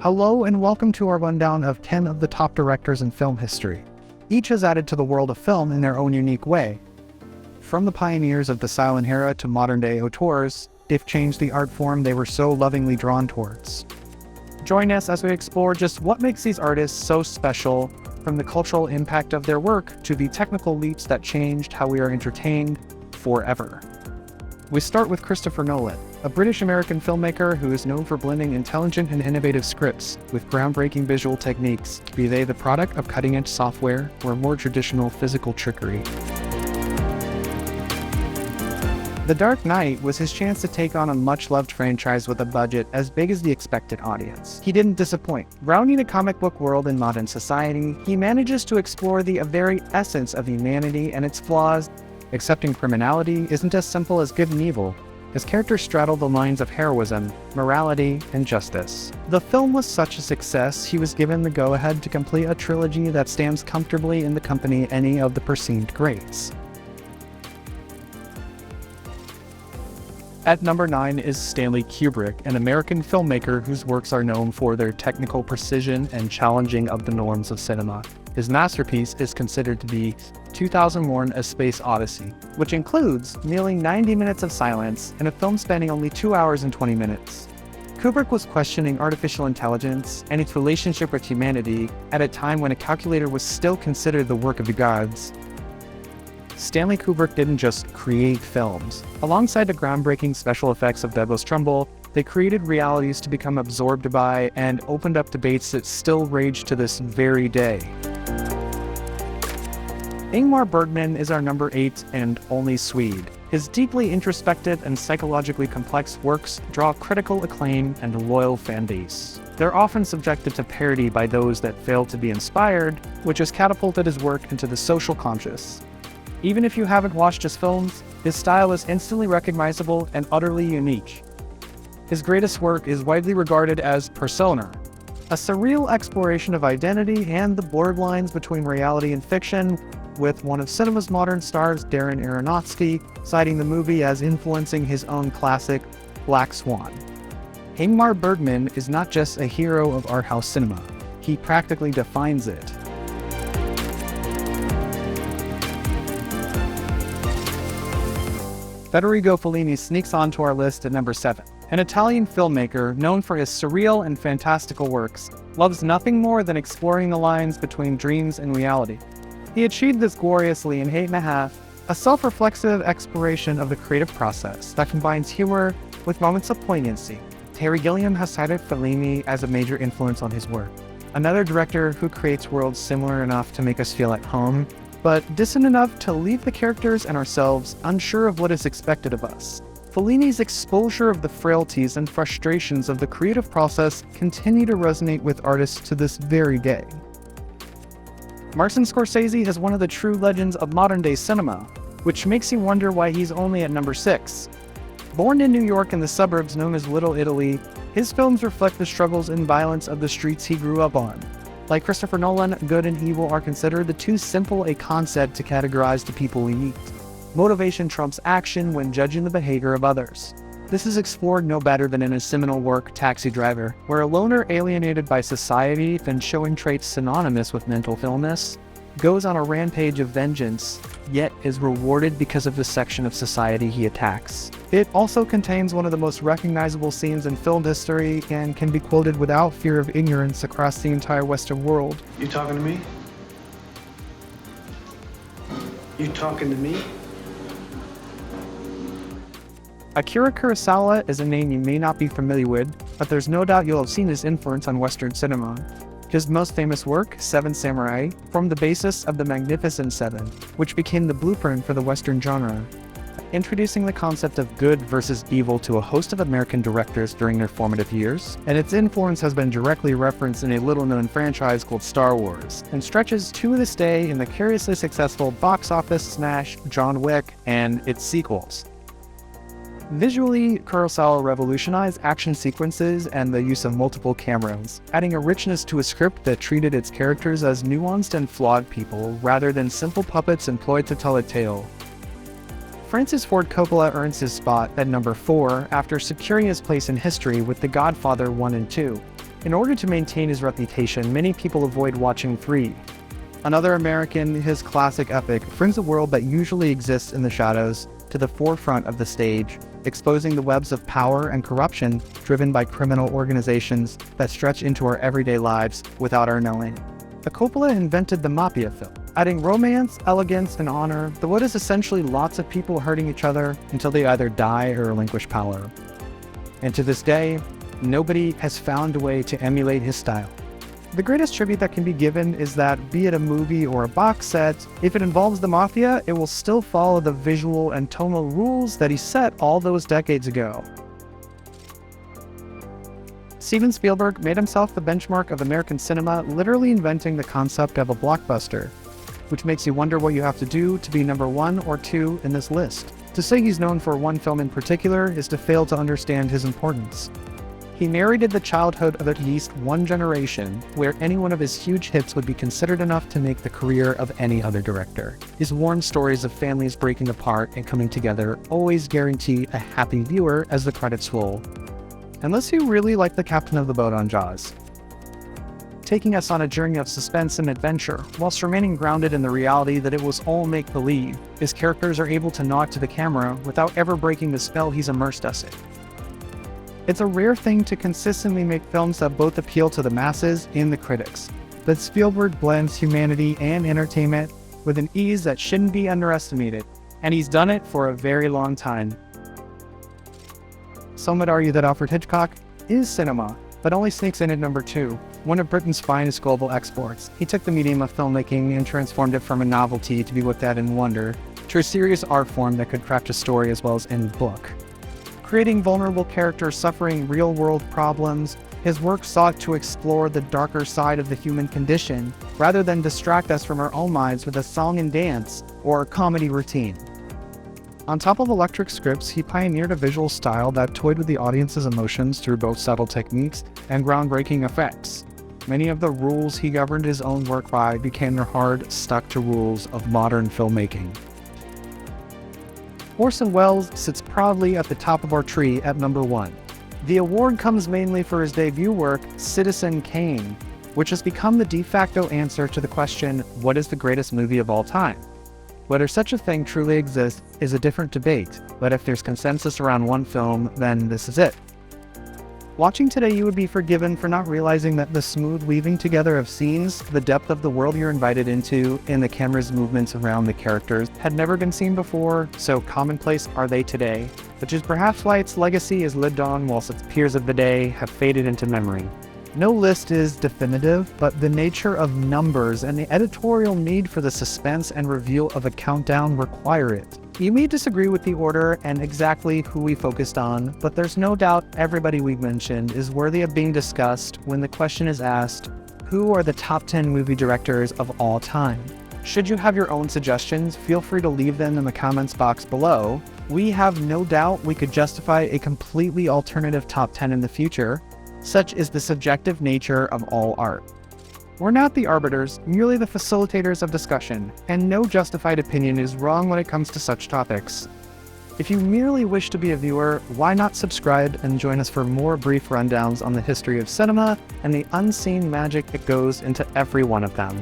Hello and welcome to our rundown of 10 of the top directors in film history. Each has added to the world of film in their own unique way. From the pioneers of the silent era to modern-day auteurs, they've changed the art form they were so lovingly drawn towards. Join us as we explore just what makes these artists so special, from the cultural impact of their work to the technical leaps that changed how we are entertained forever. We start with Christopher Nolan, a British-American filmmaker who is known for blending intelligent and innovative scripts with groundbreaking visual techniques, be they the product of cutting-edge software or more traditional physical trickery. The Dark Knight was his chance to take on a much-loved franchise with a budget as big as the expected audience. He didn't disappoint. Grounding the comic book world in modern society, he manages to explore the very essence of humanity and its flaws. Accepting criminality isn't as simple as good and evil. His characters straddle the lines of heroism, morality, and justice. The film was such a success, he was given the go-ahead to complete a trilogy that stands comfortably in the company of any of the perceived greats. At number 9 is Stanley Kubrick, an American filmmaker whose works are known for their technical precision and challenging of the norms of cinema. His masterpiece is considered to be 2001: A Space Odyssey, which includes nearly 90 minutes of silence and a film spanning only 2 hours and 20 minutes. Kubrick was questioning artificial intelligence and its relationship with humanity at a time when a calculator was still considered the work of the gods. Stanley Kubrick didn't just create films. Alongside the groundbreaking special effects of Douglas Trumbull, they created realities to become absorbed by and opened up debates that still rage to this very day. Ingmar Bergman is our number 8 and only Swede. His deeply introspective and psychologically complex works draw critical acclaim and a loyal fan base. They're often subjected to parody by those that fail to be inspired, which has catapulted his work into the social conscious. Even if you haven't watched his films, his style is instantly recognizable and utterly unique. His greatest work is widely regarded as Persona, a surreal exploration of identity and the blurred lines between reality and fiction, with one of cinema's modern stars, Darren Aronofsky, citing the movie as influencing his own classic, Black Swan. Ingmar Bergman is not just a hero of arthouse cinema, he practically defines it. Federico Fellini sneaks onto our list at number 7. An Italian filmmaker known for his surreal and fantastical works, loves nothing more than exploring the lines between dreams and reality. He achieved this gloriously in 8½, a self-reflexive exploration of the creative process that combines humor with moments of poignancy. Terry Gilliam has cited Fellini as a major influence on his work, another director who creates worlds similar enough to make us feel at home, but distant enough to leave the characters and ourselves unsure of what is expected of us. Fellini's exposure of the frailties and frustrations of the creative process continue to resonate with artists to this very day. Martin Scorsese is one of the true legends of modern-day cinema, which makes you wonder why he's only at number 6. Born in New York in the suburbs known as Little Italy, his films reflect the struggles and violence of the streets he grew up on. Like Christopher Nolan, good and evil are considered too simple a concept to categorize the people we meet. Motivation trumps action when judging the behavior of others. This is explored no better than in his seminal work, Taxi Driver, where a loner alienated by society and showing traits synonymous with mental illness, goes on a rampage of vengeance, yet is rewarded because of the section of society he attacks. It also contains one of the most recognizable scenes in film history and can be quoted without fear of ignorance across the entire Western world. You talking to me? You talking to me? Akira Kurosawa is a name you may not be familiar with, but there's no doubt you'll have seen his influence on Western cinema. His most famous work, Seven Samurai, formed the basis of the Magnificent Seven, which became the blueprint for the Western genre, introducing the concept of good versus evil to a host of American directors during their formative years, and its influence has been directly referenced in a little-known franchise called Star Wars, and stretches to this day in the curiously successful box office smash John Wick and its sequels. Visually, Kurosawa revolutionized action sequences and the use of multiple cameras, adding a richness to a script that treated its characters as nuanced and flawed people rather than simple puppets employed to tell a tale. Francis Ford Coppola earns his spot at number 4 after securing his place in history with The Godfather 1 and 2. In order to maintain his reputation, many people avoid watching 3. Another American, his classic epic, brings a world that usually exists in the shadows to the forefront of the stage, exposing the webs of power and corruption driven by criminal organizations that stretch into our everyday lives without our knowing. Coppola invented the mafia film, adding romance, elegance, and honor to what is essentially lots of people hurting each other until they either die or relinquish power. And to this day, nobody has found a way to emulate his style. The greatest tribute that can be given is that, be it a movie or a box set, if it involves the mafia, it will still follow the visual and tonal rules that he set all those decades ago. Steven Spielberg made himself the benchmark of American cinema, literally inventing the concept of a blockbuster, which makes you wonder what you have to do to be number 1 or 2 in this list. To say he's known for one film in particular is to fail to understand his importance. He narrated the childhood of at least one generation, where any one of his huge hits would be considered enough to make the career of any other director. His warm stories of families breaking apart and coming together always guarantee a happy viewer as the credits roll. Unless you really like the captain of the boat on Jaws. Taking us on a journey of suspense and adventure, whilst remaining grounded in the reality that it was all make-believe, his characters are able to nod to the camera without ever breaking the spell he's immersed us in. It's a rare thing to consistently make films that both appeal to the masses and the critics, but Spielberg blends humanity and entertainment with an ease that shouldn't be underestimated, and he's done it for a very long time. Some would argue that Alfred Hitchcock is cinema, but only sneaks in at number 2, one of Britain's finest global exports. He took the medium of filmmaking and transformed it from a novelty to be looked at in wonder, to a serious art form that could craft a story as well as any book. Creating vulnerable characters suffering real-world problems, his work sought to explore the darker side of the human condition, rather than distract us from our own minds with a song and dance or a comedy routine. On top of electric scripts, he pioneered a visual style that toyed with the audience's emotions through both subtle techniques and groundbreaking effects. Many of the rules he governed his own work by became the hard, stuck-to rules of modern filmmaking. Orson Welles sits proudly at the top of our tree at number 1. The award comes mainly for his debut work, Citizen Kane, which has become the de facto answer to the question, what is the greatest movie of all time? Whether such a thing truly exists is a different debate, but if there's consensus around one film, then this is it. Watching today, you would be forgiven for not realizing that the smooth weaving together of scenes, the depth of the world you're invited into, and the camera's movements around the characters had never been seen before, so commonplace are they today, which is perhaps why its legacy is lived on whilst its peers of the day have faded into memory. No list is definitive, but the nature of numbers and the editorial need for the suspense and reveal of a countdown require it. You may disagree with the order and exactly who we focused on, but there's no doubt everybody we've mentioned is worthy of being discussed when the question is asked, who are the top 10 movie directors of all time? Should you have your own suggestions, feel free to leave them in the comments box below. We have no doubt we could justify a completely alternative top 10 in the future. Such is the subjective nature of all art. We're not the arbiters, merely the facilitators of discussion, and no justified opinion is wrong when it comes to such topics. If you merely wish to be a viewer, why not subscribe and join us for more brief rundowns on the history of cinema and the unseen magic that goes into every one of them.